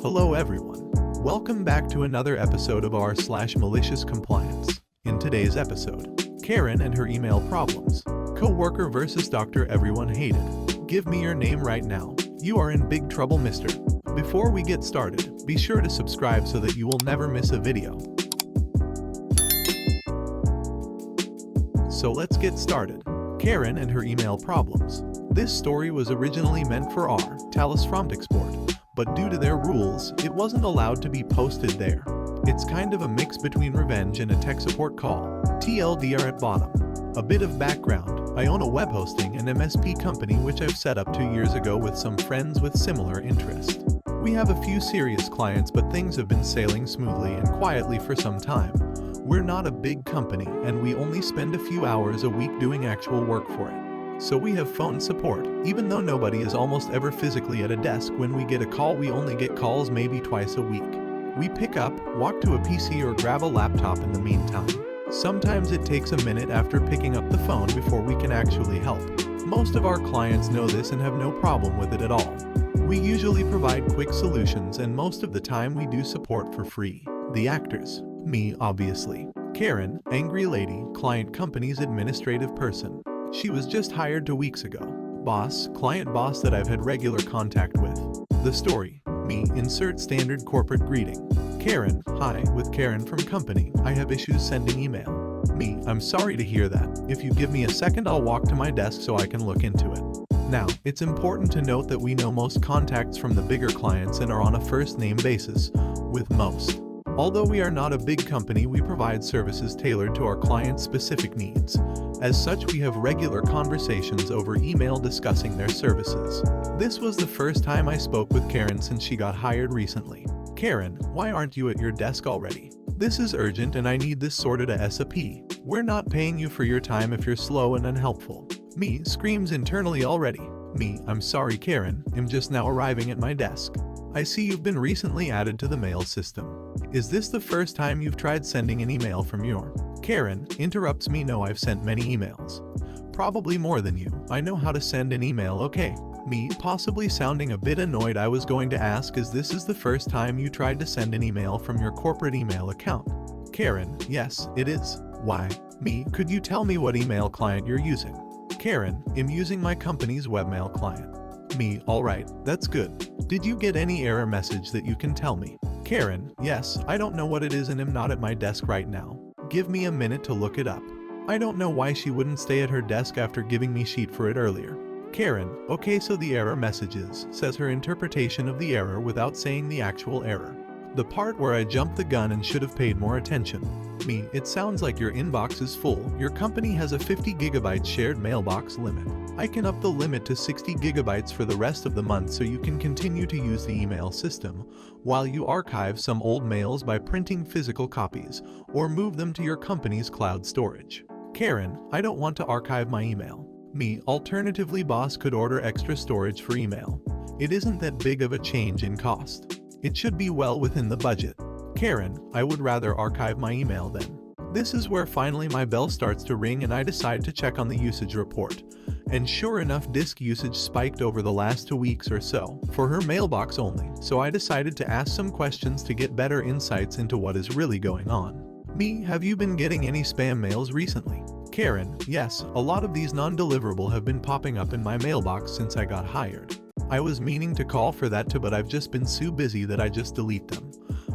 Hello everyone. Welcome back to another episode of r/malicious compliance. In today's episode, Karen and her email problems. Coworker versus Dr. Everyone hated. Give me your name right now. You are in big trouble, mister. Before we get started, be sure to subscribe so that you will never miss a video. So let's get started. Karen and her email problems. This story was originally meant for r/export, but due to their rules, it wasn't allowed to be posted there. It's kind of a mix between revenge and a tech support call. TLDR at bottom. A bit of background. I own a web hosting and MSP company which I've set up 2 years ago with some friends with similar interest. We have a few serious clients, but things have been sailing smoothly and quietly for some time. We're not a big company and we only spend a few hours a week doing actual work for it. So we have phone support. Even though nobody is almost ever physically at a desk, when we get a call we only get calls maybe twice a week. We pick up, walk to a PC or grab a laptop in the meantime. Sometimes it takes a minute after picking up the phone before we can actually help. Most of our clients know this and have no problem with it at all. We usually provide quick solutions and most of the time we do support for free. The actors. Me, obviously. Karen, angry lady, client company's administrative person. She was just hired 2 weeks ago. Boss, client boss that I've had regular contact with. The story. Me, insert standard corporate greeting. Karen, hi, with Karen from company, I have issues sending email. Me, I'm sorry to hear that. If you give me a second I'll walk to my desk so I can look into it. Now, it's important to note that we know most contacts from the bigger clients and are on a first name basis with most. Although we are not a big company, we provide services tailored to our clients' specific needs. As such, we have regular conversations over email discussing their services. This was the first time I spoke with Karen since she got hired recently. Karen, why aren't you at your desk already? This is urgent and I need this sorted ASAP. We're not paying you for your time if you're slow and unhelpful. Me, screams internally already. Me, I'm sorry Karen, I'm just now arriving at my desk. I see you've been recently added to the mail system. Is this the first time you've tried sending an email from your? Karen, interrupts me, no, I've sent many emails. Probably more than you. I know how to send an email, okay. Me, possibly sounding a bit annoyed, I was going to ask, is this the first time you tried to send an email from your corporate email account? Karen, yes, it is. Why? Me, could you tell me what email client you're using? Karen, I'm using my company's webmail client. Me, alright, that's good. Did you get any error message that you can tell me? Karen, yes, I don't know what it is and I'm not at my desk right now. Give me a minute to look it up. I don't know why she wouldn't stay at her desk after giving me sheet for it earlier. Karen, okay, so the error messages, says her interpretation of the error without saying the actual error. The part where I jumped the gun and should have paid more attention. Me, it sounds like your inbox is full. Your company has a 50 GB shared mailbox limit. I can up the limit to 60 GB for the rest of the month so you can continue to use the email system, while you archive some old mails by printing physical copies, or move them to your company's cloud storage. Karen, I don't want to archive my email. Me, alternatively boss could order extra storage for email. It isn't that big of a change in cost. It should be well within the budget. Karen, I would rather archive my email then. This is where finally my bell starts to ring and I decide to check on the usage report. And sure enough, disk usage spiked over the last 2 weeks or so, for her mailbox only, so I decided to ask some questions to get better insights into what is really going on. Me, have you been getting any spam mails recently? Karen, yes, a lot of these non-deliverable have been popping up in my mailbox since I got hired. I was meaning to call for that too, but I've just been so busy that I just delete them.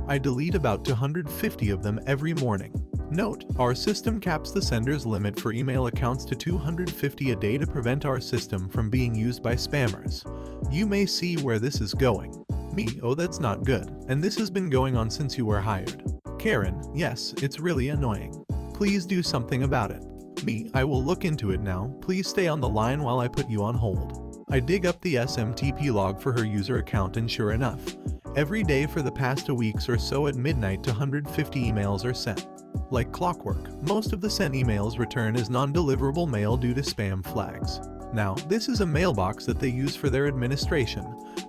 I delete about 250 of them every morning. Note, our system caps the sender's limit for email accounts to 250 a day to prevent our system from being used by spammers. You may see where this is going. Me, oh that's not good, and this has been going on since you were hired. Karen, yes, it's really annoying. Please do something about it. Me, I will look into it now. Please stay on the line while I put you on hold. I dig up the SMTP log for her user account and sure enough, every day for the past 2 weeks or so at midnight 250 emails are sent. Like clockwork, most of the sent emails return as non-deliverable mail due to spam flags. Now, this is a mailbox that they use for their administration,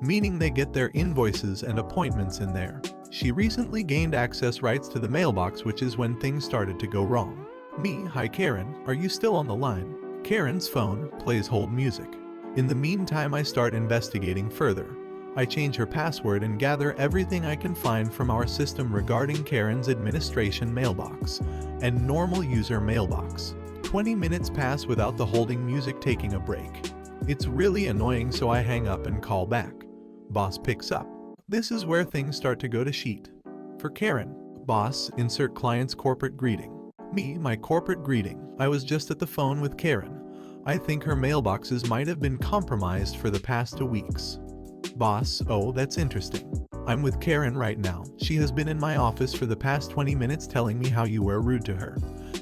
meaning they get their invoices and appointments in there. She recently gained access rights to the mailbox, which is when things started to go wrong. Me, hi Karen, are you still on the line? Karen's phone plays hold music. In the meantime I start investigating further. I change her password and gather everything I can find from our system regarding Karen's administration mailbox and normal user mailbox. 20 minutes pass without the holding music taking a break. It's really annoying, so I hang up and call back. Boss picks up. This is where things start to go to shit. For Karen, boss, insert client's corporate greeting. Me, my corporate greeting. I was just at the phone with Karen. I think her mailboxes might have been compromised for the past 2 weeks. Boss, oh, that's interesting. I'm with Karen right now. She has been in my office for the past 20 minutes telling me how you were rude to her,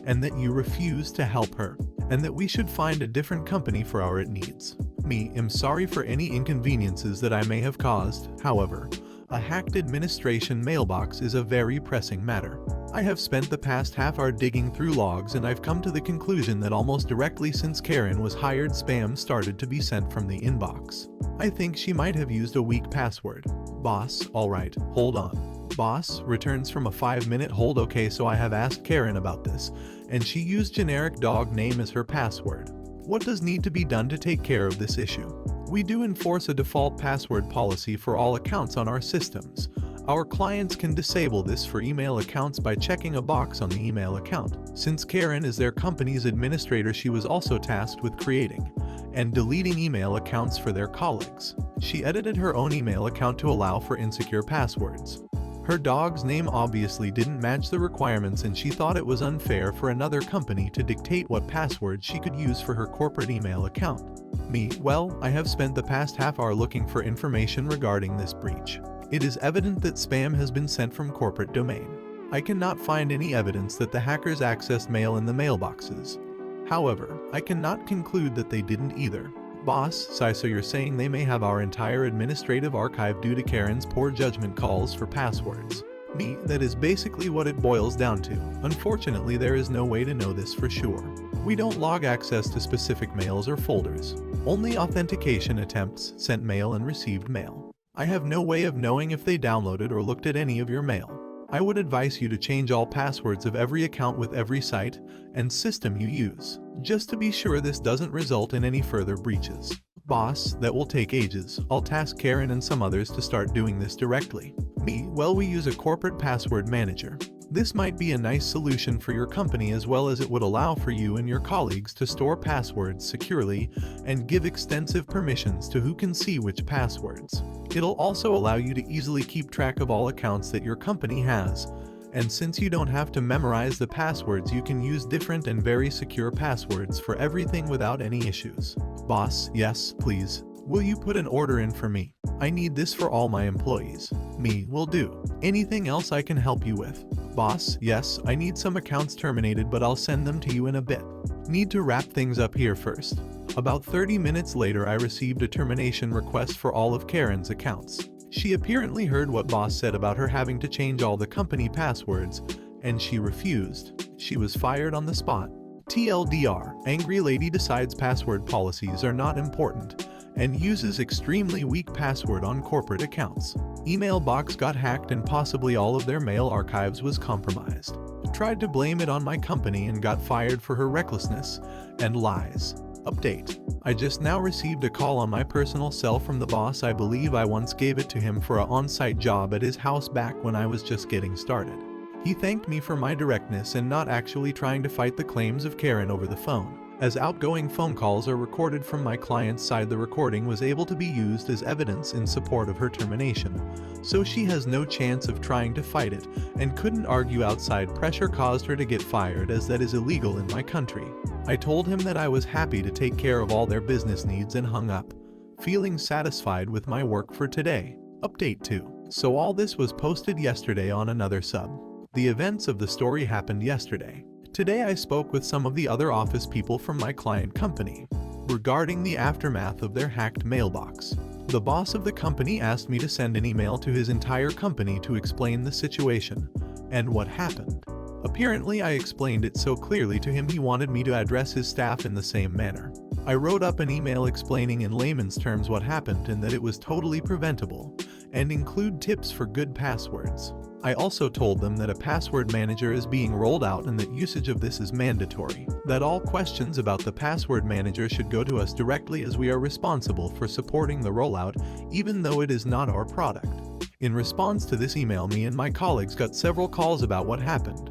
and that you refused to help her, and that we should find a different company for our needs. Me, am sorry for any inconveniences that I may have caused. However, a hacked administration mailbox is a very pressing matter. I have spent the past half hour digging through logs, and I've come to the conclusion that almost directly since Karen was hired, spam started to be sent from the inbox. I think she might have used a weak password. Boss, alright, hold on. Boss, returns from a 5-minute hold. Okay, so I have asked Karen about this, and she used generic dog name as her password. What does need to be done to take care of this issue? We do enforce a default password policy for all accounts on our systems. Our clients can disable this for email accounts by checking a box on the email account. Since Karen is their company's administrator, she was also tasked with creating and deleting email accounts for their colleagues. She edited her own email account to allow for insecure passwords. Her dog's name obviously didn't match the requirements, and she thought it was unfair for another company to dictate what password she could use for her corporate email account. Me, well, I have spent the past half hour looking for information regarding this breach. It is evident that spam has been sent from corporate domain. I cannot find any evidence that the hackers accessed mail in the mailboxes. However, I cannot conclude that they didn't either. Boss, so you're saying they may have our entire administrative archive due to Karen's poor judgment calls for passwords. Me, that is basically what it boils down to. Unfortunately, there is no way to know this for sure. We don't log access to specific mails or folders. Only authentication attempts, sent mail and received mail. I have no way of knowing if they downloaded or looked at any of your mail. I would advise you to change all passwords of every account with every site and system you use, just to be sure this doesn't result in any further breaches. Boss, that will take ages. I'll task Karen and some others to start doing this directly. Me, well, we use a corporate password manager. This might be a nice solution for your company, as well as it would allow for you and your colleagues to store passwords securely and give extensive permissions to who can see which passwords. It'll also allow you to easily keep track of all accounts that your company has. And since you don't have to memorize the passwords, you can use different and very secure passwords for everything without any issues. Boss, yes, please. Will you put an order in for me? I need this for all my employees. Me, will do. Anything else I can help you with? Boss, yes, I need some accounts terminated, but I'll send them to you in a bit. Need to wrap things up here first. About 30 minutes later, I received a termination request for all of Karen's accounts. She apparently heard what boss said about her having to change all the company passwords, and she refused. She was fired on the spot. TLDR, angry lady decides password policies are not important and uses extremely weak password on corporate accounts. Email box got hacked and possibly all of their mail archives was compromised. Tried to blame it on my company and got fired for her recklessness and lies. Update. I just now received a call on my personal cell from the boss. I believe I once gave it to him for an on-site job at his house back when I was just getting started. He thanked me for my directness and not actually trying to fight the claims of Karen over the phone. As outgoing phone calls are recorded from my client's side, the recording was able to be used as evidence in support of her termination, so she has no chance of trying to fight it and couldn't argue. Outside pressure caused her to get fired, as that is illegal in my country. I told him that I was happy to take care of all their business needs and hung up, feeling satisfied with my work for today. Update 2. So all this was posted yesterday on another sub. The events of the story happened yesterday. Today I spoke with some of the other office people from my client company regarding the aftermath of their hacked mailbox. The boss of the company asked me to send an email to his entire company to explain the situation and what happened. Apparently I explained it so clearly to him he wanted me to address his staff in the same manner. I wrote up an email explaining in layman's terms what happened and that it was totally preventable and include tips for good passwords. I also told them that a password manager is being rolled out and that usage of this is mandatory, that all questions about the password manager should go to us directly as we are responsible for supporting the rollout, even though it is not our product. In response to this email, me and my colleagues got several calls about what happened.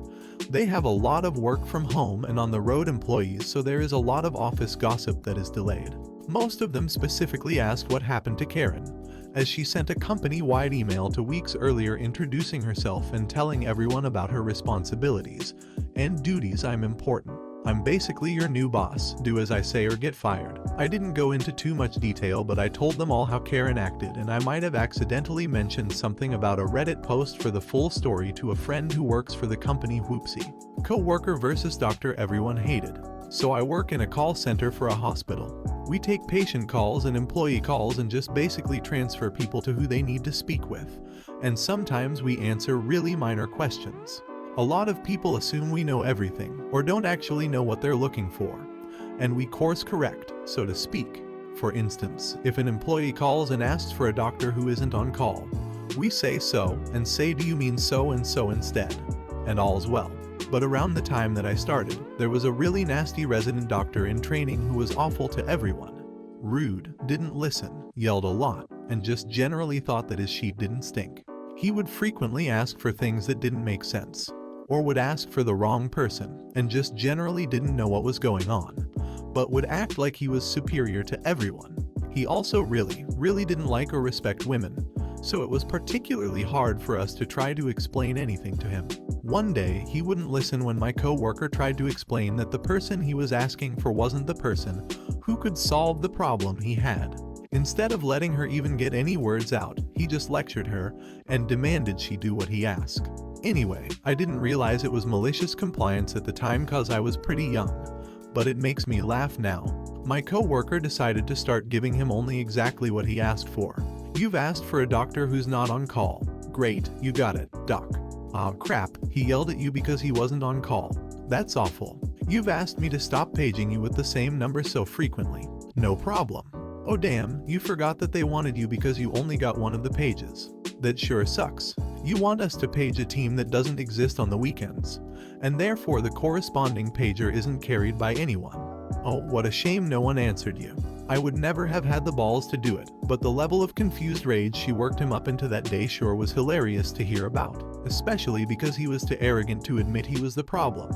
They have a lot of work from home and on the road employees, so there is a lot of office gossip that is delayed. Most of them specifically asked what happened to Karen, as she sent a company-wide email 2 weeks earlier introducing herself and telling everyone about her responsibilities and duties. I'm important. I'm basically your new boss. Do as I say or get fired. I didn't go into too much detail, but I told them all how Karen acted, and I might have accidentally mentioned something about a Reddit post for the full story to a friend who works for the company. Whoopsie. Coworker versus doctor everyone hated. So I work in a call center for a hospital. We take patient calls and employee calls and just basically transfer people to who they need to speak with. And sometimes we answer really minor questions. A lot of people assume we know everything or don't actually know what they're looking for. And we course correct, so to speak. For instance, if an employee calls and asks for a doctor who isn't on call, we say so and say, do you mean so and so instead? And all's well. But around the time that I started, there was a really nasty resident doctor in training who was awful to everyone. Rude, didn't listen, yelled a lot, and just generally thought that his sheet didn't stink. He would frequently ask for things that didn't make sense, or would ask for the wrong person, and just generally didn't know what was going on, but would act like he was superior to everyone. He also really didn't like or respect women, so it was particularly hard for us to try to explain anything to him. One day, he wouldn't listen when my coworker tried to explain that the person he was asking for wasn't the person who could solve the problem he had. Instead of letting her even get any words out, he just lectured her and demanded she do what he asked. Anyway, I didn't realize it was malicious compliance at the time cause I was pretty young, but it makes me laugh now. My coworker decided to start giving him only exactly what he asked for. You've asked for a doctor who's not on call. Great, you got it, doc. Aw crap, he yelled at you because he wasn't on call. That's awful. You've asked me to stop paging you with the same number so frequently. No problem. Oh damn, you forgot that they wanted you because you only got one of the pages. That sure sucks. You want us to page a team that doesn't exist on the weekends, and therefore the corresponding pager isn't carried by anyone. Oh, what a shame no one answered you. I would never have had the balls to do it, but the level of confused rage she worked him up into that day sure was hilarious to hear about, especially because he was too arrogant to admit he was the problem,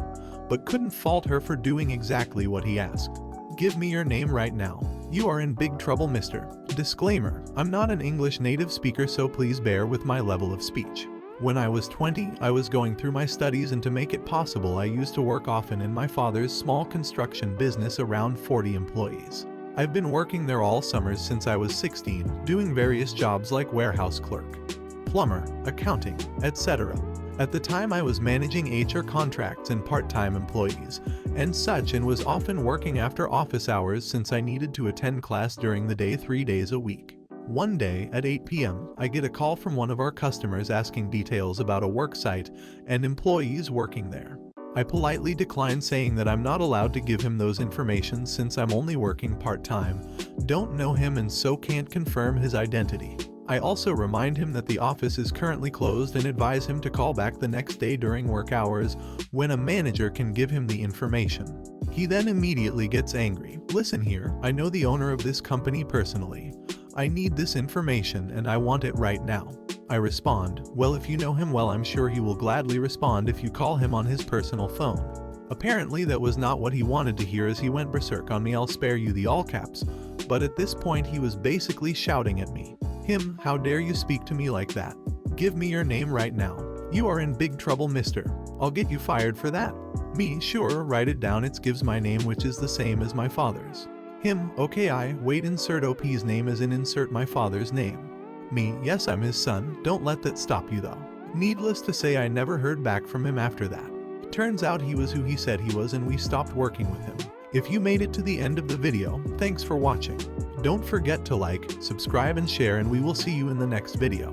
but couldn't fault her for doing exactly what he asked. Give me your name right now. You are in big trouble, mister. Disclaimer, I'm not an English native speaker, so please bear with my level of speech. When I was 20, I was going through my studies, and to make it possible I used to work often in my father's small construction business, around 40 employees. I've been working there all summers since I was 16, doing various jobs like warehouse clerk, plumber, accounting, etc. At the time I was managing HR contracts and part-time employees and such, and was often working after office hours since I needed to attend class during the day 3 days a week. One day at 8 p.m., I get a call from one of our customers asking details about a work site and employees working there. I politely decline, saying that I'm not allowed to give him those information since I'm only working part-time, don't know him, and so can't confirm his identity. I also remind him that the office is currently closed and advise him to call back the next day during work hours when a manager can give him the information. He then immediately gets angry. Listen here, I know the owner of this company personally. I need this information and I want it right now. I respond, well, if you know him well, I'm sure he will gladly respond if you call him on his personal phone. Apparently that was not what he wanted to hear, as he went berserk on me. I'll spare you the all caps, but at this point he was basically shouting at me. Him, how dare you speak to me like that? Give me your name right now. You are in big trouble, mister. I'll get you fired for that. Me, sure, write it down. It gives my name, which is the same as my father's. Him, okay, I, wait, insert OP's name as in insert my father's name. Me, yes, I'm his son. Don't let that stop you though. Needless to say, I never heard back from him after that. Turns out he was who he said he was, and we stopped working with him. If you made it to the end of the video, thanks for watching. Don't forget to like, subscribe and share, and we will see you in the next video.